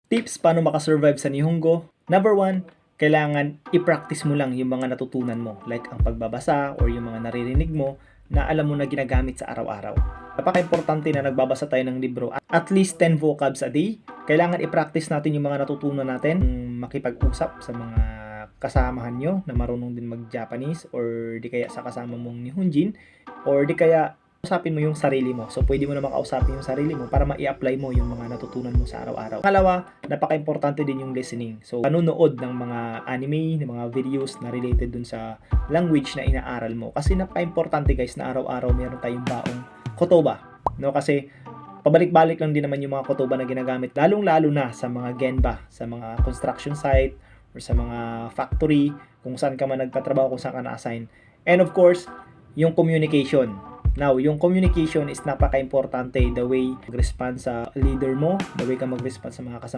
Tips paano makasurvive sa Nihongo. Number 1, kailangan i-practice mo lang yung mga natutunan mo. Like ang pagbabasa or yung mga naririnig mo na alam mo na ginagamit sa araw-araw. Napaka-importante na nagbabasa tayo ng libro. At least 10 vocabs a day. Kailangan i-practice natin yung mga natutunan natin. Makipag-usap sa mga kasamahan nyo na marunong din mag-Japanese or di kaya sa kasama mong Nihonjin or di kaya kausapin mo yung sarili mo. So, pwede mo na makausapin yung sarili mo para ma-i-apply mo yung mga natutunan mo sa araw-araw. Pangalawa, napaka-importante din yung listening. So, panunood ng mga anime, ng mga videos na related dun sa language na inaaral mo. Kasi napaka-importante guys na araw-araw meron tayong baong kotoba. No? Kasi, pabalik-balik lang din naman yung mga kotoba na ginagamit. Lalong-lalo na sa mga genba, sa mga construction site, or sa mga factory, kung saan ka man nagtatrabaho, kung saan ka na-assign. And of course, yung communication. Now, yung communication is napaka-importante. The way mag-respond sa leader mo, the way ka mag-respond sa mga kasama